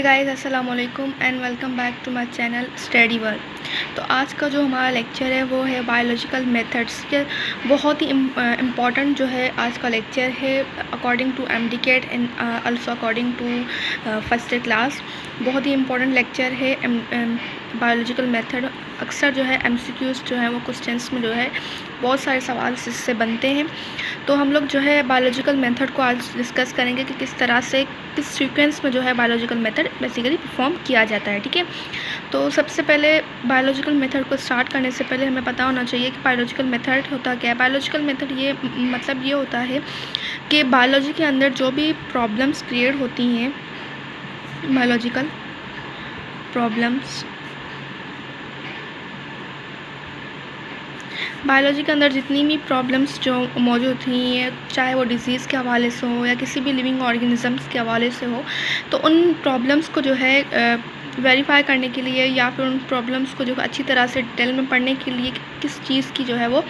हे guys, अस्सलाम वालेकुम and welcome back to my channel study world. तो आज का जो हमारा लेक्चर है वो है बायोलॉजिकल मेथड्स के। बहुत ही इम्पॉर्टेंट जो है आज का लेक्चर है according to MDCAT and also according to first class. बहुत ही इम्पॉर्टेंट लेक्चर है बायोलॉजिकल मेथड। अक्सर जो है एमसीक्यूज़ जो है वो क्वेश्चंस में जो है बहुत सारे सवाल इससे बनते हैं। तो हम लोग जो है बायोलॉजिकल मेथड को आज डिस्कस करेंगे कि किस तरह से किस सीक्वेंस में जो है बायोलॉजिकल मेथड बेसिकली परफॉर्म किया जाता है। ठीक है, तो सबसे पहले बायोलॉजिकल मेथड को स्टार्ट करने से पहले हमें पता होना चाहिए कि बायोलॉजिकल मेथड होता क्या है। बायोलॉजिकल मेथड ये मतलब ये होता है कि बायोलॉजी के अंदर जो भी प्रॉब्लम्स क्रिएट होती हैं, बायोलॉजिकल प्रॉब्लम्स, बायोलॉजी के अंदर जितनी भी प्रॉब्लम्स जो मौजूद थी, चाहे वो डिज़ीज़ के हवाले से हो या किसी भी लिविंग ऑर्गेनिज़म्स के हवाले से हो, तो उन प्रॉब्लम्स को जो है वेरीफाई करने के लिए या फिर उन प्रॉब्लम्स को जो अच्छी तरह से डिटेल में पढ़ने के लिए किस चीज़ की जो है वो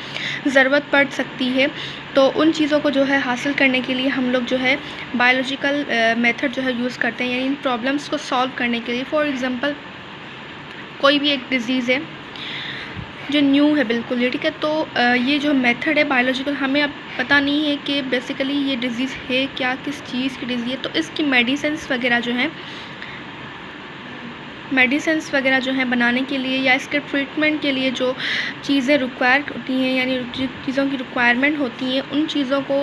ज़रूरत पड़ सकती है, तो उन चीज़ों को जो है हासिल करने के लिए हम लोग जो है बायोलॉजिकल मेथड जो है यूज़ करते हैं, यानी इन प्रॉब्लम्स को सॉल्व करने के लिए। फॉर एग्ज़ाम्पल, कोई भी एक डिज़ीज़ है जो न्यू है बिल्कुल ये, ठीक है, तो ये जो मेथड है बायोलॉजिकल, हमें अब पता नहीं है कि बेसिकली ये डिज़ीज़ है क्या, किस चीज़ की डिज़ीज़ है, तो इसकी मेडिसिन्स वगैरह जो हैं बनाने के लिए या इसके ट्रीटमेंट के लिए जो चीज़ें रिक्वायर होती हैं, यानी जिन चीज़ों की रिक्वायरमेंट होती हैं, उन चीज़ों को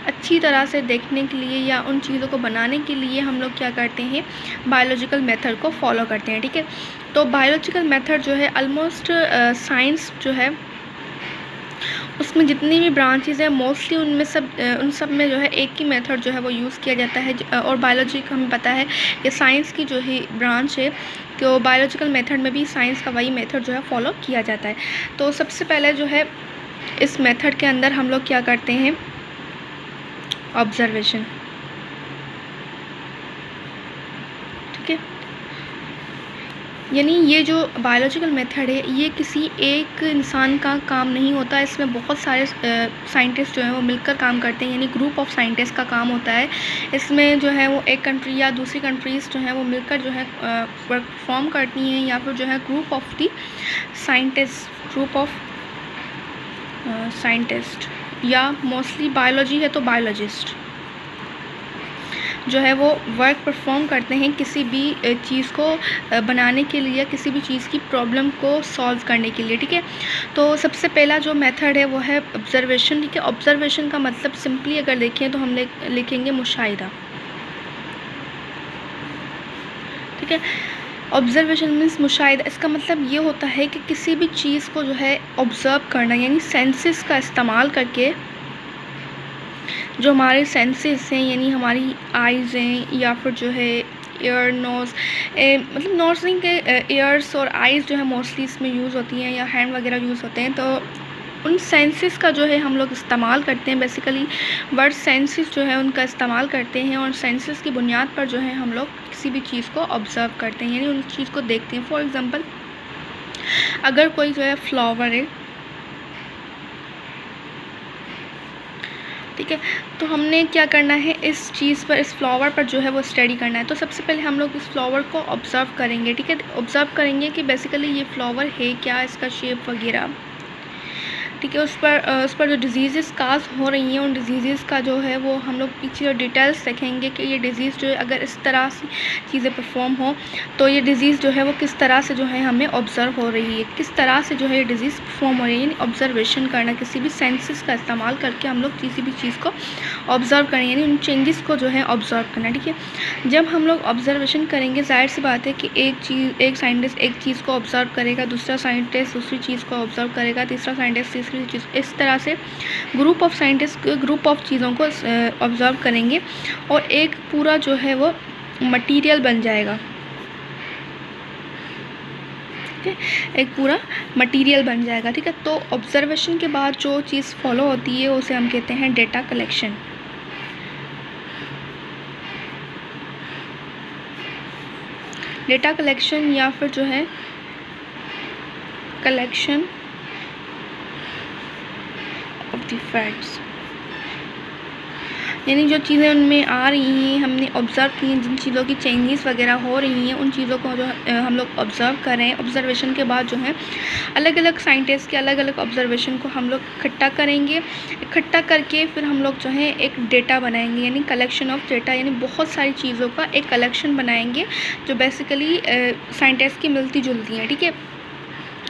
अच्छी तरह से देखने के लिए या उन चीज़ों को बनाने के लिए हम लोग क्या करते हैं, बायोलॉजिकल मेथड को फॉलो करते हैं। ठीक है, तो बायोलॉजिकल मेथड जो है ऑलमोस्ट साइंस जो है उसमें जितनी भी ब्रांचेज़ हैं मोस्टली उन सब में जो है एक ही मेथड जो है वो यूज़ किया जाता है। और बायोलॉजी का हमें पता है कि साइंस की जो ही ब्रांच है, तो बायोलॉजिकल मेथड में भी साइंस का वही मेथड जो है फॉलो किया जाता है। तो सबसे पहले जो है इस मेथड के अंदर हम लोग क्या करते हैं, ऑब्जर्वेशन। ठीक है, यानी ये जो बायोलॉजिकल मेथड है ये किसी एक इंसान का काम नहीं होता, इसमें बहुत सारे साइंटिस्ट जो हैं वो मिलकर काम करते हैं, यानी ग्रुप ऑफ साइंटिस्ट का काम होता है। इसमें जो है वो एक कंट्री या दूसरी कंट्रीज़ जो हैं वो मिलकर जो है वर्क परफॉर्म करती हैं, या फिर जो है ग्रुप ऑफ साइंटिस्ट या मोस्टली बायोलॉजी है तो बायोलॉजिस्ट जो है वो वर्क परफॉर्म करते हैं किसी भी चीज़ को बनाने के लिए, किसी भी चीज़ की प्रॉब्लम को सॉल्व करने के लिए। ठीक है, तो सबसे पहला जो मेथड है वो है ऑब्जर्वेशन। ठीक है, ऑब्जर्वेशन का मतलब सिंपली अगर देखें तो हम लिखेंगे मुशाहिदा। ठीक है, ऑब्जर्वेशन मीन्स मुशाहिदा। इसका मतलब ये होता है कि किसी भी चीज़ को जो है ऑब्ज़र्व करना, यानी सेंसेस का इस्तेमाल करके, जो हमारे सेंसेस हैं यानी हमारी आइज़ हैं या फिर जो है एयर, नोज़, मतलब नोज़ नहीं के एयर्स और आइज़ जो है मोस्टली इसमें यूज़ होती हैं, या हैंड वगैरह यूज़ होते हैं, तो उन सेंसेस का जो है हम लोग इस्तेमाल करते हैं। बेसिकली वर्ड सेंसेस जो है उनका इस्तेमाल करते हैं, और सेंसेस की बुनियाद पर जो है हम लोग किसी भी चीज़ को ऑब्ज़र्व करते हैं, यानी उन चीज़ को देखते हैं। फॉर एग्ज़ाम्पल, अगर कोई जो है फ्लावर है, ठीक है, तो हमने क्या करना है, इस चीज़ पर, इस फ्लावर पर जो है वो स्टडी करना है। तो सबसे पहले हम लोग इस फ्लावर को ऑब्ज़र्व करेंगे। ठीक है, ऑब्ज़र्व करेंगे कि बेसिकली ये फ्लावर है क्या, इसका शेप वगैरह। ठीक है, उस पर जो डिजीज़ काज हो रही हैं, उन डिजीज़ का जो है वो हम लोग पीछे डिटेल्स देखेंगे कि ये डिज़ीज़ जो है अगर इस तरह से चीज़ें परफॉर्म हो तो ये डिज़ीज़ जो है वो किस तरह से जो है हमें ऑब्ज़र्व हो रही है, किस तरह से जो है ये डिज़ीज़ परफॉर्म हो रही है। यानी ऑब्ज़र्वेशन करना, किसी भी सेंसेस का इस्तेमाल करके हम लोग किसी भी चीज़ को ऑब्ज़र्व करें, यानी उन चेंजेस को जो है ऑब्ज़र्व करना। ठीक है, जब हम लोग ऑब्ज़र्वेशन करेंगे, जाहिर सी बात है कि एक साइंटिस्ट एक चीज़ को ऑब्ज़र्व करेगा, दूसरा साइंटिस्ट दूसरी चीज़ को ऑब्ज़र्व करेगा, तीसरा साइंटिस्ट तीसरी चीज़, इस तरह से group of scientist group of चीज़ों को ऑब्ज़र्व करेंगे और एक पूरा जो है वो मटेरियल बन जाएगा। ठीक है, एक पूरा मटेरियल बन जाएगा। ठीक है, तो ऑब्ज़र्वेशन के बाद जो चीज़ फॉलो होती है उसे हम कहते हैं डेटा कलेक्शन। डेटा कलेक्शन या फिर जो है कलेक्शन ऑफ द फैक्ट्स। यानी जो चीज़ें उनमें आ रही हैं, हमने ऑब्ज़र्व की हैं, जिन चीज़ों की चेंजेस वगैरह हो रही हैं, उन चीज़ों को जो हम लोग ऑब्ज़र्व कर रहे हैं। ऑब्ज़र्वेशन के बाद जो है अलग अलग साइंटिस्ट के अलग अलग ऑब्ज़र्वेशन को हम लोग इकट्ठा करेंगे। इकट्ठा करके फिर हम लोग जो है एक डेटा बनाएंगे, यानी कलेक्शन ऑफ डेटा, यानी बहुत सारी चीज़ों का एक कलेक्शन बनाएंगे जो बेसिकली साइंटिस्ट की मिलती जुलती हैं। ठीक है,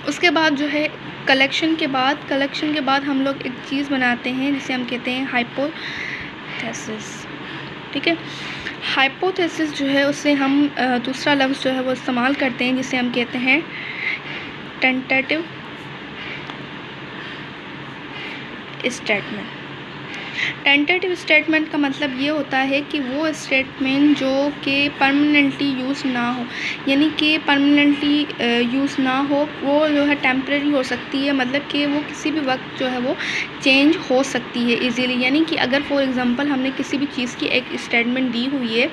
उसके बाद जो है कलेक्शन के बाद हम लोग एक चीज़ बनाते हैं जिसे हम कहते हैं हाइपोथेसिस। ठीक है, हाइपोथेसिस जो है उससे हम दूसरा लफ्ज़ जो है वो इस्तेमाल करते हैं जिसे हम कहते हैं टेंटेटिव स्टेटमेंट। टेंटेटिव स्टेटमेंट का मतलब ये होता है कि वो स्टेटमेंट जो कि परमानेंटली यूज़ ना हो, यानी कि परमानेंटली यूज़ ना हो, वो जो है टेम्परेरी हो सकती है, मतलब कि वो किसी भी वक्त जो है वो चेंज हो सकती है इजीली। यानी कि अगर फॉर एग्जांपल हमने किसी भी चीज़ की एक स्टेटमेंट दी हुई है,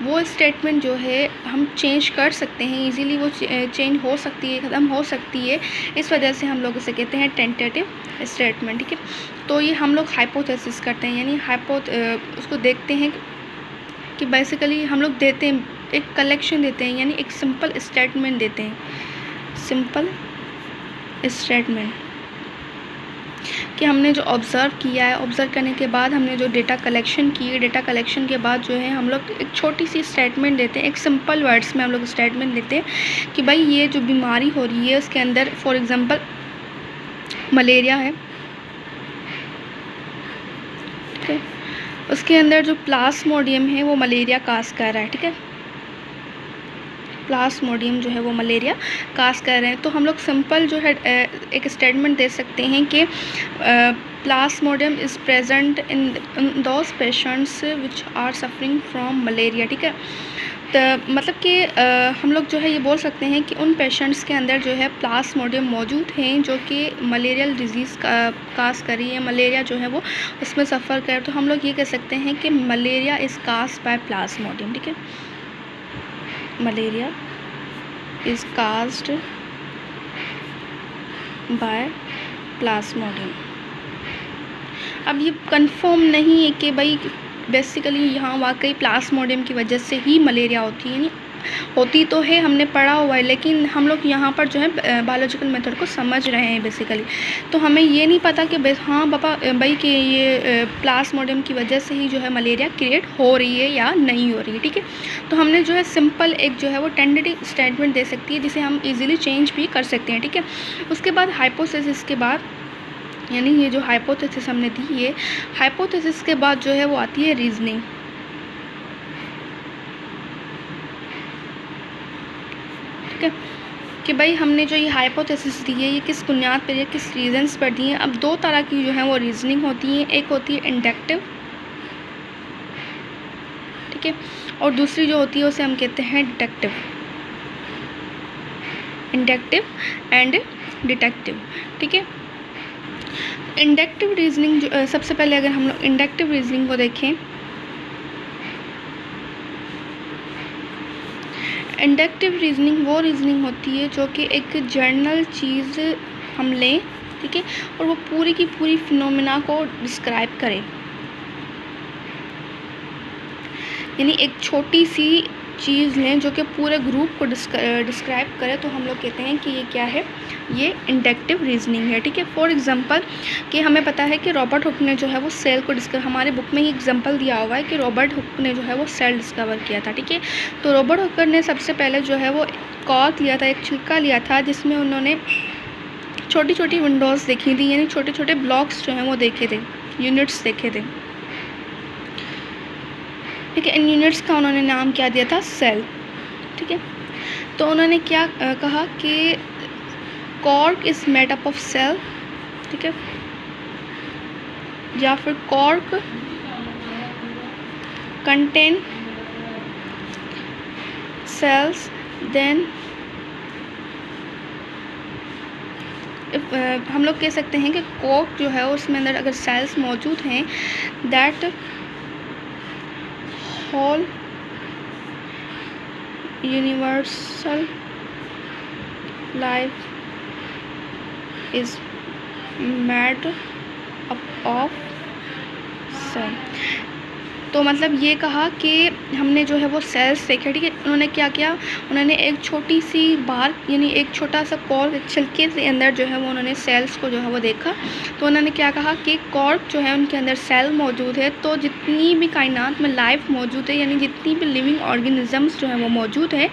वो स्टेटमेंट जो है हम चेंज कर सकते हैं इजीली, वो चेंज हो सकती है, ख़त्म हो सकती है। इस वजह से हम लोग इसे कहते हैं टेंटेटिव स्टेटमेंट। ठीक है, तो ये हम लोग हाइपोथेसिस करते हैं, यानी उसको देखते हैं कि बेसिकली हम लोग देते हैं एक कलेक्शन देते हैं, यानी एक सिंपल स्टेटमेंट देते हैं, सिंपल स्टेटमेंट कि हमने जो ऑब्ज़र्व किया है, ऑब्ज़र्व करने के बाद हमने जो डेटा कलेक्शन की है, डेटा कलेक्शन के बाद जो है हम लोग एक छोटी सी स्टेटमेंट देते हैं, एक सिंपल वर्ड्स में हम लोग स्टेटमेंट देते हैं कि भाई ये जो बीमारी हो रही है उसके अंदर फॉर एग्ज़ाम्पल मलेरिया है। ठीक है, उसके अंदर जो प्लाज्मोडियम है वो मलेरिया काज कर रहा है। ठीक है, प्लाज्मोडियम जो है वो मलेरिया काज कर रहे हैं। तो हम लोग सिंपल जो है एक स्टेटमेंट दे सकते हैं कि plasmodium is present in those patients which are suffering from malaria. ठीक है, तो मतलब कि हम लोग जो है ये बोल सकते हैं कि उन पेशेंट्स के अंदर जो है प्लाज्मोडियम मौजूद हैं जो कि मलेरियल डिजीज़ काज कर रही है, मलेरिया जो है वो उसमें सफ़र कर, तो हम लोग ये कह सकते हैं कि malaria is cause by plasmodium. ठीक है, malaria is caused by plasmodium. अब ये कंफर्म नहीं है कि भाई बेसिकली यहाँ वाकई प्लाज्मोडियम की वजह से ही मलेरिया होती है, नहीं होती तो है, हमने पढ़ा हुआ है, लेकिन हम लोग यहाँ पर जो है बायोलॉजिकल मेथड को समझ रहे हैं बेसिकली। तो हमें ये नहीं पता कि हाँ भाई कि ये प्लाज्मोडियम की वजह से ही जो है मलेरिया क्रिएट हो रही है या नहीं हो रही है। ठीक है, तो हमने जो है सिंपल एक जो है वो टेंटेटिव स्टेटमेंट दे सकती है जिसे हम ईजिली चेंज भी कर सकते हैं। ठीक है, उसके बाद हाइपोथेसिस के बाद, यानी ये जो हाइपोथेसिस हमने दी है, हाइपोथेसिस के बाद जो है वो आती है रीजनिंग। ठीक है, कि भाई हमने जो ये हाइपोथेसिस दी है ये किस बुनियाद पर, ये किस रीजंस पर दी है। अब दो तरह की जो है वो रीजनिंग होती है, एक होती है इंडक्टिव, ठीक है, और दूसरी जो होती है उसे हम कहते हैं डिडक्टिव, इंडक्टिव एंड डिडक्टिव। ठीक है, इंडक्टिव रीजनिंग जो सबसे पहले अगर हम लोग इंडक्टिव रीजनिंग को देखें, इंडक्टिव रीजनिंग वो रीजनिंग होती है जो कि एक जर्नल चीज़ हम लें, ठीक है, और वो पूरी की पूरी फिनोमेना को डिस्क्राइब करें, यानी एक छोटी सी चीज़ लें जो कि पूरे ग्रुप को डिस्क्राइब करे, तो हम लोग कहते हैं कि ये क्या है, ये इंडक्टिव रीजनिंग है। ठीक है, फॉर एग्जांपल कि हमें पता है कि रॉबर्ट हुक ने जो है वो सेल को हमारे बुक में ही एग्जांपल दिया हुआ है कि रॉबर्ट हुक ने जो है वो सेल डिस्कवर किया था। ठीक है, तो रॉबर्ट हुक ने सबसे पहले जो है वो कॉर्क लिया था, एक छिलका लिया था, जिसमें उन्होंने छोटी छोटी विंडोज़ देखी थी, यानी छोटे छोटे ब्लॉक्स जो हैं वो देखे थे, यूनिट्स देखे थे। ठीक है, इन यूनिट्स का उन्होंने नाम क्या दिया था, सेल। ठीक है, तो उन्होंने क्या कहा कि cork is made up of cell, ठीक है, या फिर कॉर्क कंटेन सेल्स, देन हम लोग कह सकते हैं कि कॉर्क जो है उसमें अंदर अगर सेल्स मौजूद हैं, that whole universal life is made up of cell. तो मतलब ये कहा कि हमने जो है वो सेल्स देखे, ठीक है। उन्होंने क्या किया, उन्होंने एक छोटी सी बार यानी एक छोटा सा कॉर्क छिलके से अंदर जो है वो उन्होंने सेल्स को जो है वो देखा। तो उन्होंने क्या कहा कि कॉर्क जो है उनके अंदर सेल मौजूद है, तो जितनी भी कायनात में लाइफ मौजूद है यानी जितनी भी लिविंग ऑर्गेनिजम्स जो है वो मौजूद है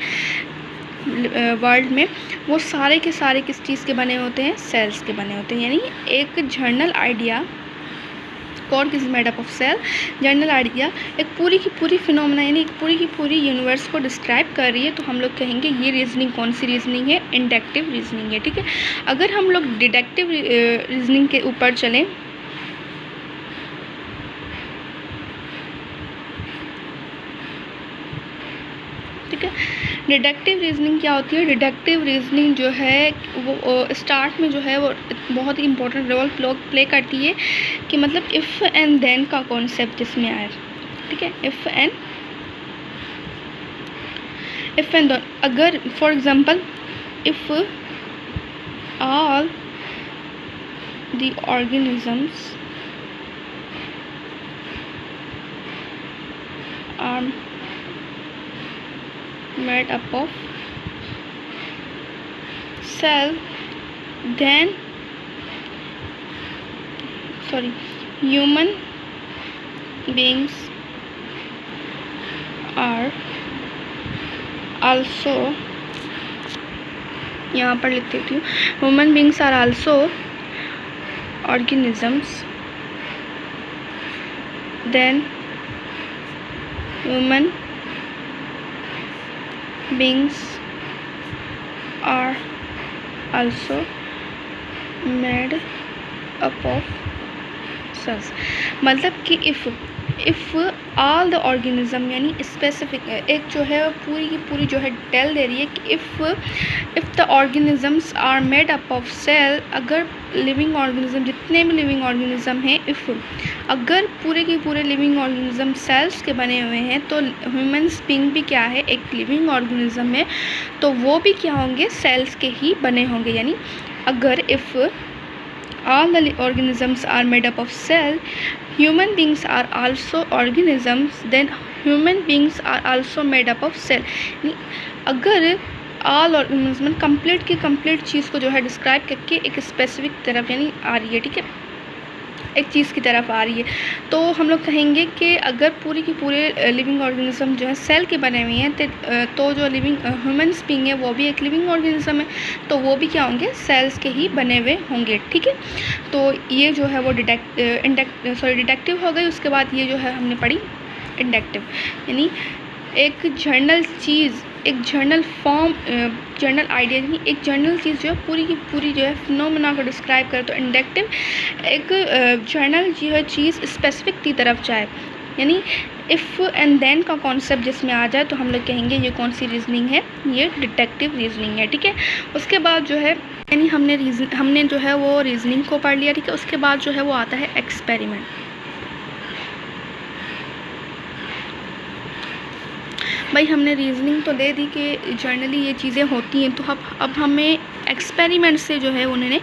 वर्ल्ड में, वो सारे के सारे किस चीज़ के बने होते हैं, सेल्स के बने होते हैं। यानी एक general idea, cork is made up of cell, general idea एक पूरी की पूरी फिनोमेना यानी एक पूरी की पूरी यूनिवर्स को डिस्क्राइब कर रही है। तो हम लोग कहेंगे ये रीजनिंग कौन सी रीजनिंग है, इंडक्टिव रीजनिंग है, ठीक है। अगर हम लोग डिडक्टिव रीजनिंग के ऊपर चलें, ठीक है। डिडक्टिव रीजनिंग क्या होती है, डिडक्टिव रीजनिंग जो है वो स्टार्ट में जो है वो बहुत ही इंपॉर्टेंट रोल प्ले करती है कि मतलब इफ़ एंड देन का कॉन्सेप्ट जिसमें आए, ठीक है। इफ़ एंड देन, अगर for example if all the organisms are made up of cell, then human beings are also, यहाँ पर लिख देती हूँ, human beings are also organisms, then human beings are also made up of cells। मतलब कि if all the organism यानी specific एक जो है पूरी की पूरी जो है डिटेल दे रही है कि if the organisms are made up of cell, अगर लिविंग ऑर्गेनिज्म जितने भी लिविंग ऑर्गेनिज्म हैं, अगर पूरे के पूरे लिविंग ऑर्गेनिज्म सेल्स के बने हुए हैं, तो ह्यूमन बीइंग भी क्या है, एक लिविंग ऑर्गेनिज्म है, तो वो भी क्या होंगे, सेल्स के ही बने होंगे। यानी अगर if all the organisms are made up of cell, human beings are also organisms, then human beings are also made up of cell। अगर ऑल ऑर्गेनिज्म कंप्लीट की कंप्लीट चीज़ को जो है डिस्क्राइब करके एक स्पेसिफिक तरफ यानी आ रही है, ठीक है, एक चीज़ की तरफ आ रही है, तो हम लोग कहेंगे कि अगर पूरी की पूरे लिविंग ऑर्गेनिज्म जो है सेल के बने हुए हैं, तो जो लिविंग ह्यूमन बीइंग है वो भी एक लिविंग ऑर्गेनिज्म है, तो वो भी क्या होंगे, सेल्स के ही बने हुए होंगे, ठीक है। तो ये जो है वो डिडक्टिव हो गई। उसके बाद ये जो है हमने पढ़ी इंडक्टिव, यानी एक जर्नल चीज़, एक जर्नल फॉर्म, जर्नल आइडिया यानी एक जर्नल चीज़ जो है पूरी की पूरी जो है फिनोमेना को डिस्क्राइब करे। तो इंडक्टिव एक जर्नल जो है चीज़ स्पेसिफिक की तरफ जाए, यानी इफ़ एंड देन का कॉन्सेप्ट जिसमें आ जाए, तो हम लोग कहेंगे ये कौन सी रीजनिंग है, ये डिडक्टिव रीजनिंग है, ठीक है। उसके बाद जो है यानी हमने जो है वो रीजनिंग को पढ़ लिया, ठीक है। उसके बाद जो है वो आता है एक्सपेरिमेंट। भाई हमने रीजनिंग तो दे दी कि जर्नली ये चीज़ें होती हैं, तो अब हमें एक्सपेरिमेंट से जो है उन्होंने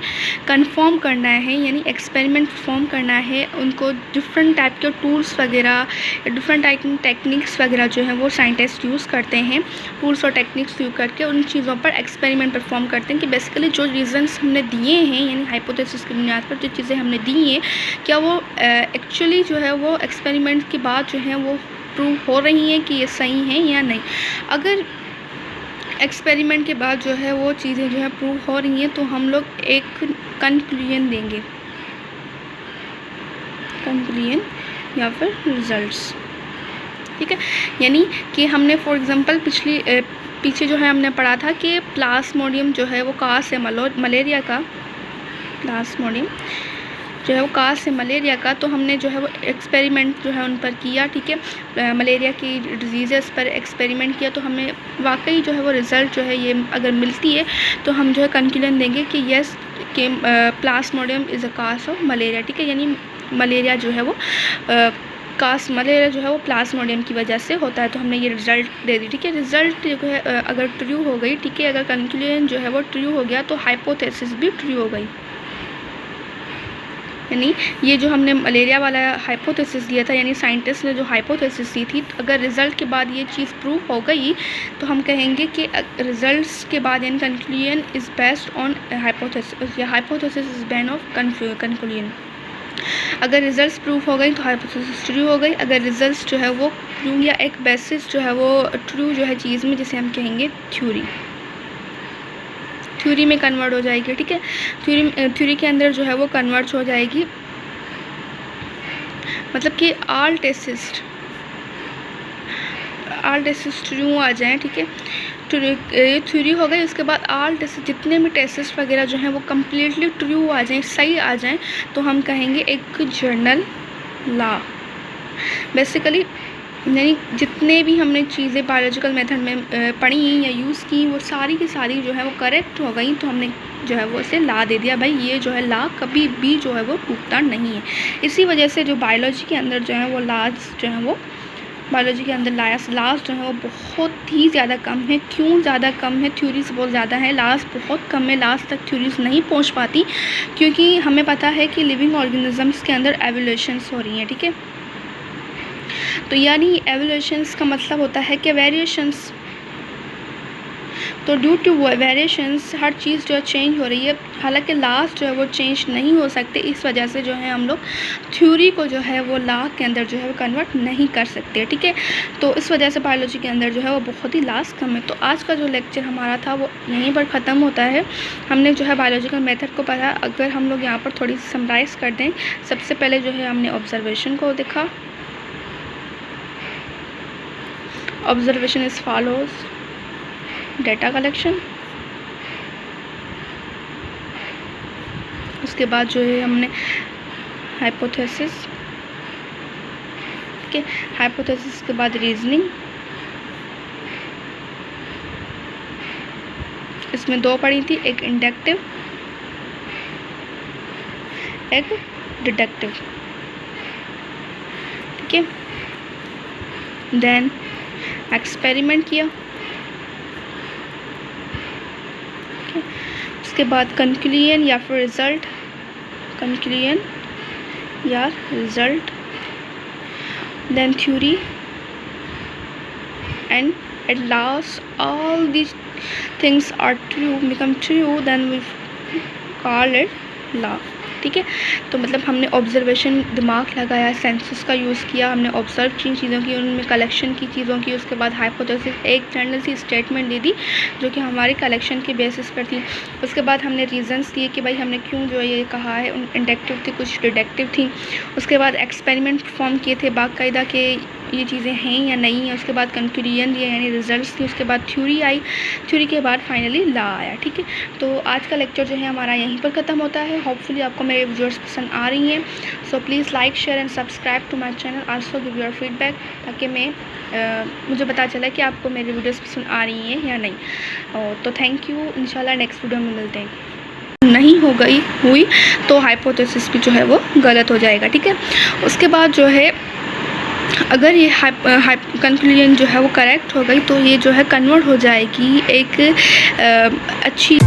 कंफर्म करना है, यानी एक्सपेरिमेंट परफॉर्म करना है। उनको डिफरेंट टाइप के टूल्स वगैरह, डिफरेंट टाइप की टेक्निक्स वगैरह जो है वो साइंटिस्ट यूज़ करते हैं, टूल्स और टेक्निक्स यूज़ करके उन चीज़ों पर एक्सपेरिमेंट परफॉर्म करते हैं कि बेसिकली जो रीजन्स हमने दिए हैं यानी हाइपोथेसिस की बुनियाद पर जो चीज़ें हमने दी हैं, क्या वो एक्चुअली जो है वो एक्सपेरिमेंट के बाद जो है वो प्रूव हो रही हैं कि ये सही हैं या नहीं। अगर एक्सपेरिमेंट के बाद जो है वो चीज़ें जो है प्रूव हो रही हैं, तो हम लोग एक कंक्लूजन देंगे, कंक्लूजन या फिर रिजल्ट्स, ठीक है। यानी कि हमने फॉर एग्जांपल पीछे जो है हमने पढ़ा था कि प्लाज्मोडियम जो है वो कहाँ से, मलेरिया का प्लाज्मोडियम जो है वो कहाँ से, मलेरिया का। तो हमने जो है वो एक्सपेरिमेंट जो है उन पर किया, ठीक है, मलेरिया की डिजीज़ पर एक्सपेरिमेंट किया, तो हमें वाकई जो है वो रिज़ल्ट जो है ये अगर मिलती है, तो हम जो है कंक्लूजन देंगे कि यस कि plasmodium is a cause of malaria, ठीक है। यानी मलेरिया जो है वो मलेरिया जो है वो प्लाज्मोडियम की वजह से होता है। तो हमने ये रिज़ल्ट दे दी, ठीक है। रिज़ल्ट जो है अगर ट्रू हो गई, ठीक है, अगर कंक्लूजन जो है वो ट्रू हो गया, तो हाइपोथेसिस भी ट्रू हो गई, यानी ये जो हमने मलेरिया वाला हाइपोथेसिस दिया था, यानी साइंटिस्ट ने जो हाइपोथेसिस दी थी, तो अगर रिज़ल्ट के बाद ये चीज़ प्रूव हो गई तो हम कहेंगे कि रिज़ल्ट्स के बाद यानी conclusion is based on hypothesis या hypothesis is based of conclusion. अगर रिजल्ट्स प्रूव हो गई तो हाइपोथेसिस ट्रू हो गई, अगर रिजल्ट्स जो है वो ट्रू या एक बेसिस जो है वो ट्रू जो है चीज़ में, जिसे हम कहेंगे थ्योरी में कन्वर्ट हो जाएगी। ठीक है, थ्योरी के अंदर जो है वो कन्वर्ट हो जाएगी, मतलब कि ऑल टेस्ट ट्रू आ जाएँ। ठीक है, ये थ्योरी हो गई, उसके बाद ऑल टेस्ट जितने भी टेस्ट वगैरह जो हैं वो कम्प्लीटली ट्रू आ जाएँ, सही आ जाएँ, तो हम कहेंगे एक जर्नल लॉ। बेसिकली यानी जितने भी हमने चीज़ें बायोलॉजिकल मेथड में पढ़ी या यूज़ की वो सारी की सारी जो है वो करेक्ट हो गई, तो हमने जो है वो इसे ला दे दिया, भाई ये जो है ला कभी भी जो है वो टूटता नहीं है। इसी वजह से जो बायोलॉजी के अंदर जो है वो लाज जो है वो बायोलॉजी के अंदर लास्ट जो है वो बहुत ही ज़्यादा कम है। क्यों ज़्यादा कम है? थ्योरीज बहुत ज़्यादा है, लास्ट बहुत कम है, लास्ट तक थ्योरीज नहीं पहुंच पाती, क्योंकि हमें पता है कि लिविंग ऑर्गेनिजम्स के अंदर एवोल्यूशंस हो रही हैं। ठीक है, तो यानी एवोल्यूशंस का मतलब होता है कि वेरिएशंस, तो ड्यू टू वेरिएशंस हर चीज़ जो है चेंज हो रही है, हालांकि लास्ट जो है वो चेंज नहीं हो सकते, इस वजह से जो है हम लोग थ्योरी को जो है वो लॉ के अंदर जो है वो कन्वर्ट नहीं कर सकते। ठीक है, तो इस वजह से बायोलॉजी के अंदर जो है वो बहुत ही लास्ट कम है। तो आज का जो लेक्चर हमारा था वो यहीं पर ख़त्म होता है। हमने जो है बायोलॉजिकल मेथड को पढ़ा। अगर हम लोग यहाँ पर थोड़ी सी समराइज़ कर दें, सबसे पहले जो है हमने ऑब्जर्वेशन को देखा। Observation is follows data collection, उसके बाद जो है हमने हाइपोथेसिस, ठीक है, हाइपोथेसिस के बाद रीजनिंग, इसमें दो पढ़ी थी, एक इंडक्टिव एक डिडक्टिव। ठीक है, देन एक्सपेरिमेंट किया, उसके बाद कंक्लूजन या फिर result, then theory, and at last all these things are true, become true, then we call it law। ठीक है, तो मतलब हमने ऑब्जर्वेशन दिमाग लगाया, सेंसस का यूज़ किया, हमने ऑब्जर्व की चीज़ों की, उनमें कलेक्शन की चीज़ों की, उसके बाद हाइपोथेसिस एक जनरल सी स्टेटमेंट दे दी जो कि हमारे कलेक्शन के बेसिस पर थी। उसके बाद हमने रीजंस दिए कि भाई हमने क्यों जो ये कहा है, इंडक्टिव थी, कुछ डिडक्टिव थी। उसके बाद एक्सपेरिमेंट परफॉर्म किए थे बाकायदा के ये चीज़ें हैं या नहीं है। उसके बाद कंक्लूजन दिया यानी रिजल्ट्स थी, उसके बाद थ्योरी आई, थ्योरी के बाद फाइनली लॉ आया। ठीक है, तो आज का लेक्चर जो है हमारा यहीं पर ख़त्म होता है। होपफुली आपको मेरे वीडियोस पसंद आ रही हैं, so please like share and subscribe to my channel, also give your feedback, ताकि मुझे पता चला कि आपको मेरी वीडियोस पसंद आ रही हैं या नहीं। तो थैंक यू, इंशाल्लाह नेक्स्ट वीडियो में मिलते हैं। नहीं हुई तो हाइपोथेसिस भी जो है वो गलत हो जाएगा। ठीक है, उसके बाद जो है अगर ये कंक्लूजन जो है वो करेक्ट हो गई तो ये जो है कन्वर्ट हो जाएगी एक अच्छी